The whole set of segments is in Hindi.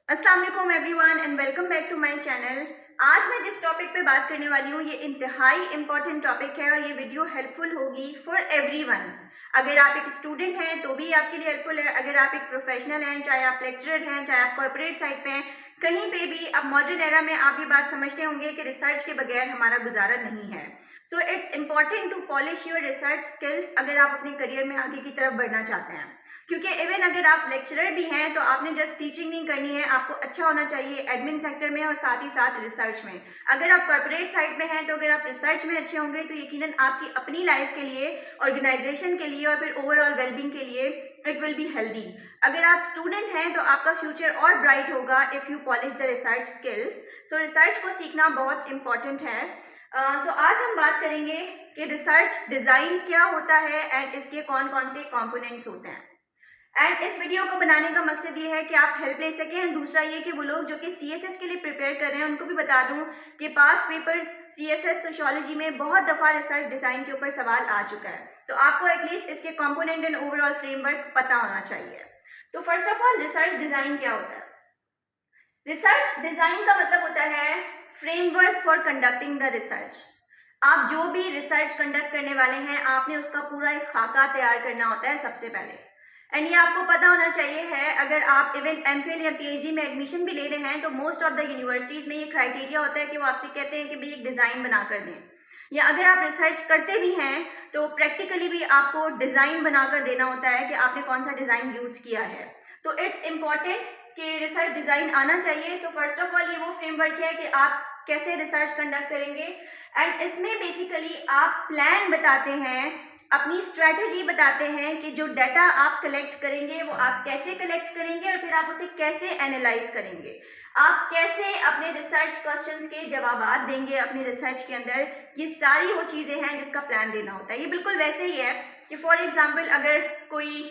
अस्सलाम वालेकुम everyone and welcome back to my channel. आज मैं जिस टॉपिक पे बात करने वाली हूँ ये इंतहाई इम्पॉर्टेंट टॉपिक है और ये वीडियो हेल्पफुल होगी फॉर एवरीवन। अगर आप एक स्टूडेंट हैं तो भी आपके लिए हेल्पफुल है, अगर आप एक प्रोफेशनल हैं, चाहे आप लेक्चरर हैं, चाहे आप कॉर्पोरेट साइड पे हैं, कहीं पे भी अब मॉडर्न एरा में आप ये बात समझते होंगे कि रिसर्च के बगैर हमारा गुजारा नहीं है। So it's important to polish your research skills अगर आप अपने करियर में आगे की तरफ बढ़ना चाहते हैं, क्योंकि इवन अगर आप लेक्चरर भी हैं तो आपने जस्ट टीचिंग नहीं करनी है, आपको अच्छा होना चाहिए एडमिन सेक्टर में और साथ ही साथ रिसर्च में। अगर आप कॉर्पोरेट साइड में हैं तो अगर आप रिसर्च में अच्छे होंगे तो यकीनन आपकी अपनी लाइफ के लिए, ऑर्गेनाइजेशन के लिए और फिर ओवरऑल वेलबींग के लिए इट विल बी हेल्दी। अगर आप स्टूडेंट हैं तो आपका फ्यूचर और ब्राइट होगा if you polish the research skills. So research को सीखना बहुत इंपॉर्टेंट है। आज हम बात करेंगे कि रिसर्च डिज़ाइन क्या होता है एंड इसके कौन कौन से कॉम्पोनेंट्स होते हैं। एंड इस वीडियो को बनाने का मकसद ये है कि आप हेल्प ले सकें एंड दूसरा ये कि वो लोग जो कि सीएसएस के लिए प्रिपेयर कर रहे हैं उनको भी बता दूं कि पास्ट पेपर्स सीएसएस सोशियोलॉजी में बहुत दफ़ा रिसर्च डिज़ाइन के ऊपर सवाल आ चुका है, तो आपको एटलीस्ट इसके कंपोनेंट एंड ओवरऑल फ्रेमवर्क पता होना चाहिए। तो first of all research design क्या होता है? रिसर्च डिज़ाइन का मतलब होता है framework for conducting the research. आप जो भी रिसर्च कंडक्ट करने वाले हैं आपने उसका पूरा एक खाका तैयार करना होता है सबसे पहले। एंड ये आपको पता होना चाहिए है, अगर आप इवन एमफिल या पीएचडी में एडमिशन भी ले रहे हैं तो मोस्ट ऑफ द यूनिवर्सिटीज़ में ये क्राइटेरिया होता है कि वो आपसे कहते हैं कि भाई एक डिज़ाइन बना कर दें, या अगर आप रिसर्च करते भी हैं तो प्रैक्टिकली भी आपको डिज़ाइन बनाकर देना होता है कि आपने कौन सा डिज़ाइन यूज़ किया है। तो इट्स इम्पॉर्टेंट कि रिसर्च डिज़ाइन आना चाहिए। सो फर्स्ट ऑफ ऑल ये वो फ्रेमवर्क है कि आप कैसे रिसर्च कंडक्ट करेंगे एंड इसमें बेसिकली आप प्लान बताते हैं, अपनी स्ट्रैटेजी बताते हैं कि जो डाटा आप कलेक्ट करेंगे वो आप कैसे कलेक्ट करेंगे और फिर आप उसे कैसे एनालाइज करेंगे, आप कैसे अपने रिसर्च क्वेश्चंस के जवाब देंगे अपने रिसर्च के अंदर। ये सारी वो चीज़ें हैं जिसका प्लान देना होता है। ये बिल्कुल वैसे ही है कि फॉर एग्जांपल अगर कोई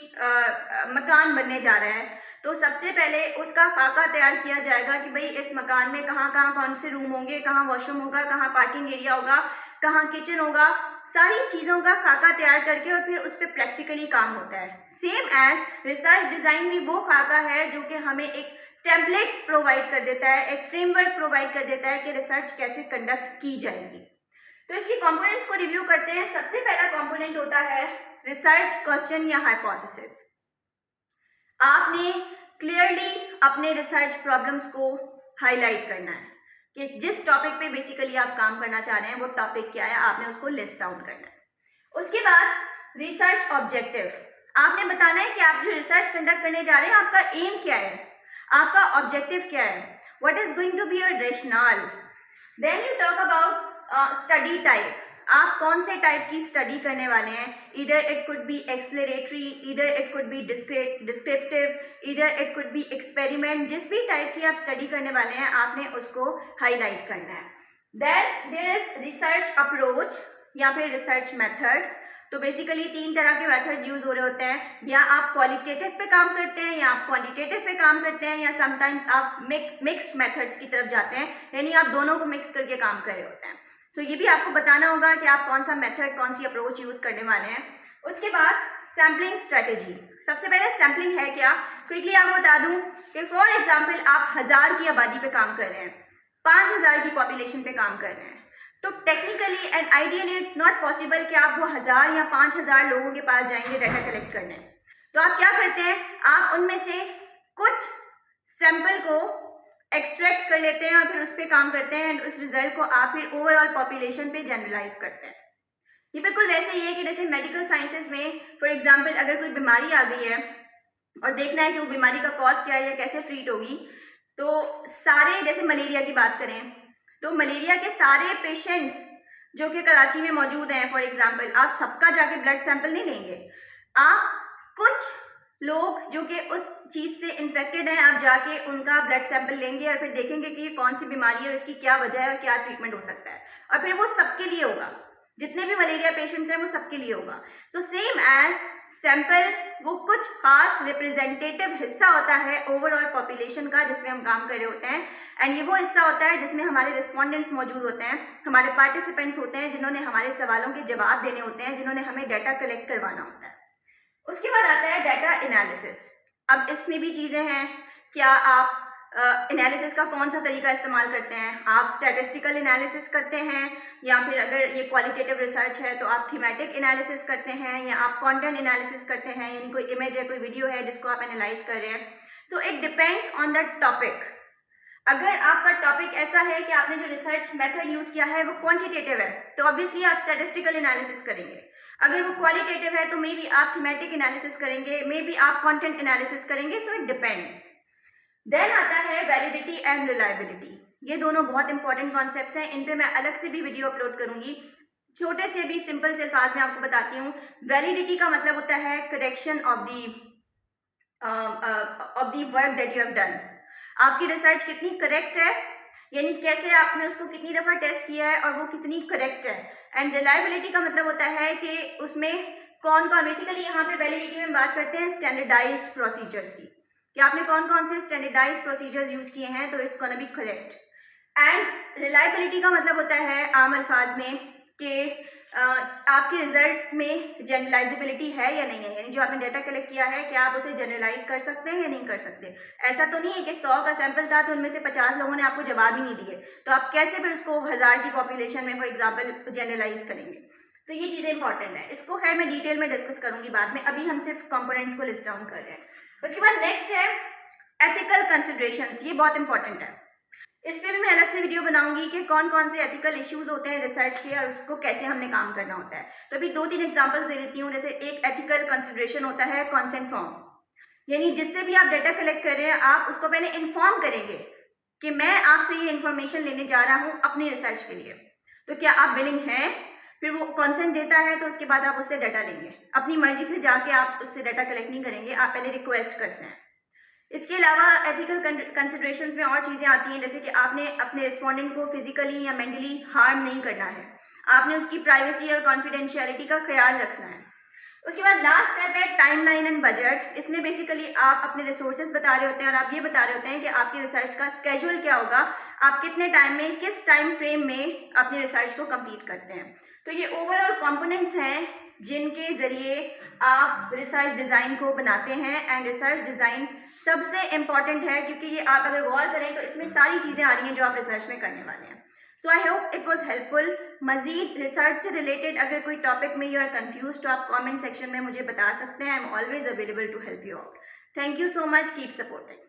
मकान बनने जा रहा है तो सबसे पहले उसका खाका तैयार किया जाएगा कि भाई इस मकान में कहाँ कहाँ कौन से रूम होंगे, कहाँ वॉशरूम होगा, कहाँ पार्किंग एरिया होगा, कहाँ किचन होगा, सारी चीज़ों का खाका तैयार करके और फिर उस पर प्रैक्टिकली काम होता है। सेम एज रिसर्च डिज़ाइन भी वो खाका है जो कि हमें एक टेम्पलेट प्रोवाइड कर देता है, एक फ्रेमवर्क प्रोवाइड कर देता है कि रिसर्च कैसे कंडक्ट की जाएगी। तो इसकी कंपोनेंट्स को रिव्यू करते हैं। सबसे पहला कंपोनेंट होता है रिसर्च क्वेश्चन या हाइपोथेसिस। आपने क्लियरली अपने रिसर्च प्रॉब्लम्स को हाईलाइट करना है कि जिस टॉपिक पे बेसिकली आप काम करना चाह रहे हैं वो टॉपिक क्या है, आपने उसको लिस्ट डाउन करना है। उसके बाद रिसर्च ऑब्जेक्टिव, आपने बताना है कि आप जो रिसर्च कंडक्ट करने जा रहे हैं आपका एम क्या है, आपका ऑब्जेक्टिव क्या है, what is going to be your rational. Then you talk about study type, आप कौन से टाइप की स्टडी करने वाले हैं। इधर इट कुड बी एक्सप्लोरेटरी, इधर इट कुड बी डिस्क्रिप्टिव, इधर इट कुड बी एक्सपेरिमेंट। जिस भी टाइप की आप स्टडी करने वाले हैं आपने उसको हाईलाइट करना है। Then there is research approach या फिर रिसर्च मेथड। तो बेसिकली तीन तरह के मेथड्स यूज हो रहे होते हैं, या आप क्वालिटेटिव पे काम करते हैं या आप क्वांटिटेटिव पे काम करते हैं, या समटाइम्स आप मिक्स्ड मेथड्स की तरफ जाते हैं, यानी आप दोनों को मिक्स करके काम कर रहे होते हैं। सो ये भी आपको बताना होगा कि आप कौन सा मेथड, कौन सी अप्रोच यूज करने वाले हैं। उसके बाद सैम्पलिंग स्ट्रेटेजी। सबसे पहले सैम्पलिंग है क्या, क्विकली आपको बता दूं कि फॉर एग्जांपल आप 1000 की आबादी पे काम कर रहे हैं, 5000 की पॉपुलेशन पे काम कर रहे हैं, तो technically and ideally it's not possible कि आप वो 1000 या 5000 लोगों के पास जाएंगे डाटा कलेक्ट करने। तो आप क्या करते हैं, आप उनमें से कुछ सैंपल को एक्सट्रैक्ट कर लेते हैं और फिर उस पर काम करते हैं एंड उस रिजल्ट को आप फिर ओवरऑल पॉपुलेशन पे जनरलाइज करते हैं। ये बिल्कुल वैसे ही है कि जैसे मेडिकल साइंसेज में फॉर एग्जांपल अगर कोई बीमारी आ गई है और देखना है कि वो बीमारी का कॉज क्या है या कैसे ट्रीट होगी, तो सारे, जैसे मलेरिया की बात करें तो मलेरिया के सारे पेशेंट्स जो कि कराची में मौजूद हैं फॉर एग्जांपल, आप सबका जाके ब्लड सैंपल नहीं लेंगे। आप कुछ लोग जो कि उस चीज़ से इन्फेक्टेड हैं आप जाके उनका ब्लड सैंपल लेंगे और फिर देखेंगे कि ये कौन सी बीमारी है और इसकी क्या वजह है और क्या ट्रीटमेंट हो सकता है, और फिर वो सबके लिए होगा, जितने भी मलेरिया पेशेंट्स हैं वो सबके लिए होगा। सो सेम एज सैंपल वो कुछ खास रिप्रेजेंटेटिव हिस्सा होता है ओवरऑल पॉपुलेशन का जिसमें हम काम कर रहे होते हैं, एंड ये वो हिस्सा होता है जिसमें हमारे रिस्पॉन्डेंट्स मौजूद होते हैं, हमारे पार्टिसिपेंट्स होते हैं जिन्होंने हमारे सवालों के जवाब देने होते हैं, जिन्होंने हमें डाटा कलेक्ट करवाना होता है। उसके बाद आता है डाटा एनालिसिस। अब इसमें भी चीज़ें हैं, क्या आप एनालिसिस का कौन सा तरीका इस्तेमाल करते हैं। आप स्टैटिस्टिकल एनालिसिस करते हैं, या फिर अगर ये क्वालिटेटिव रिसर्च है तो आप थीमेटिक एनालिसिस करते हैं, या आप कंटेंट एनालिसिस करते हैं, यानी कोई इमेज है, कोई वीडियो है जिसको आप एनालाइज कर रहे हैं। So it depends on the topic. अगर आपका टॉपिक ऐसा है कि आपने जो रिसर्च मेथड यूज किया है वो क्वांटिटेटिव है, तो ऑब्वियसली आप स्टैटिस्टिकल एनालिसिस करेंगे। अगर वो क्वालिटेटिव है तो मे बी आप थीमेटिक एनालिसिस करेंगे, मे बी आप कंटेंट एनालिसिस करेंगे। So it depends. देन आता है वैलिडिटी एंड रिलायबिलिटी। ये दोनों बहुत इंपॉर्टेंट कॉन्सेप्ट्स हैं, इन पे मैं अलग से भी वीडियो अपलोड करूंगी। छोटे से भी सिंपल से अल्फाज में आपको बताती हूँ। वैलिडिटी का मतलब होता है correction of the work that you have done. आपकी रिसर्च कितनी करेक्ट है, यानी कैसे आपने उसको कितनी दफ़ा टेस्ट किया है और वो कितनी करेक्ट है। एंड रिलायबिलिटी का मतलब होता है कि उसमें कौन कौन, बेसिकली यहाँ पे वैलिडिटी में बात करते हैं स्टैंडर्डाइज्ड प्रोसीजर्स की, कि आपने कौन कौन से स्टैंडर्डाइज्ड प्रोसीजर्स यूज किए हैं, तो it's gonna be correct. And reliability का मतलब होता है आम अल्फाज में कि आपके रिजल्ट में जनरलाइजेबिलिटी है या नहीं है, यानी जो आपने डाटा कलेक्ट किया है क्या आप उसे जनरलाइज कर सकते हैं या नहीं कर सकते। ऐसा तो नहीं है कि 100 का सैंपल था तो उनमें से 50 लोगों ने आपको जवाब ही नहीं दिए, तो आप कैसे फिर उसको 1000 की पॉपुलेशन में फॉर एग्जाम्पल जनरलाइज करेंगे। तो ये चीज़ें इंपॉर्टेंट है, इसको खैर मैं डिटेल में डिस्कस करूंगी बाद में, अभी हम सिर्फ कंपोनेंट्स को लिस्ट डाउन कर रहे हैं। उसके बाद नेक्स्ट है एथिकल कंसिडरेशंस। ये बहुत इंपॉर्टेंट है, इस पर भी मैं अलग से वीडियो बनाऊंगी कि कौन कौन से एथिकल इश्यूज होते हैं रिसर्च के और उसको कैसे हमने काम करना होता है। तो अभी 2-3 एग्जांपल्स दे देती हूँ। जैसे एक एथिकल कंसिडरेशन होता है कंसेंट फॉर्म, यानी जिससे भी आप डाटा कलेक्ट कर रहे हैं आप उसको पहले इन्फॉर्म करेंगे कि मैं आपसे ये इन्फॉर्मेशन लेने जा रहा हूँ अपनी रिसर्च के लिए, तो क्या आप विलिंग हैं। फिर वो कंसेंट देता है तो उसके बाद आप उससे डाटा लेंगे, अपनी मर्जी से जाके आप उससे डाटा कलेक्ट नहीं करेंगे, आप पहले रिक्वेस्ट करते हैं। इसके अलावा एथिकल कंसिडरेशंस में और चीज़ें आती हैं, जैसे कि आपने अपने रिस्पोंडेंट को फिजिकली या मेंटली हार्म नहीं करना है, आपने उसकी प्राइवेसी और कॉन्फिडेंशियलिटी का ख्याल रखना है। उसके बाद लास्ट स्टेप है टाइमलाइन एंड बजट। इसमें बेसिकली आप अपने रिसोर्सेज बता रहे होते हैं और आप ये बता रहे होते हैं कि आपकी रिसर्च का स्केड्यूल क्या होगा, आप कितने टाइम में, किस टाइम फ्रेम में अपनी रिसर्च को कंप्लीट करते हैं। तो ये ओवरऑल कंपोनेंट्स हैं जिनके ज़रिए आप रिसर्च डिज़ाइन को बनाते हैं। एंड रिसर्च डिज़ाइन सबसे इम्पॉर्टेंट है क्योंकि ये आप अगर गौर करें तो इसमें सारी चीज़ें आ रही हैं जो आप रिसर्च में करने वाले हैं। So I hope it was helpful. मजीद रिसर्च से रिलेटेड अगर कोई टॉपिक में यू आर कंफ्यूज तो आप कमेंट सेक्शन में मुझे बता सकते हैं। I am always available to help you out. Thank you so much, keep supporting.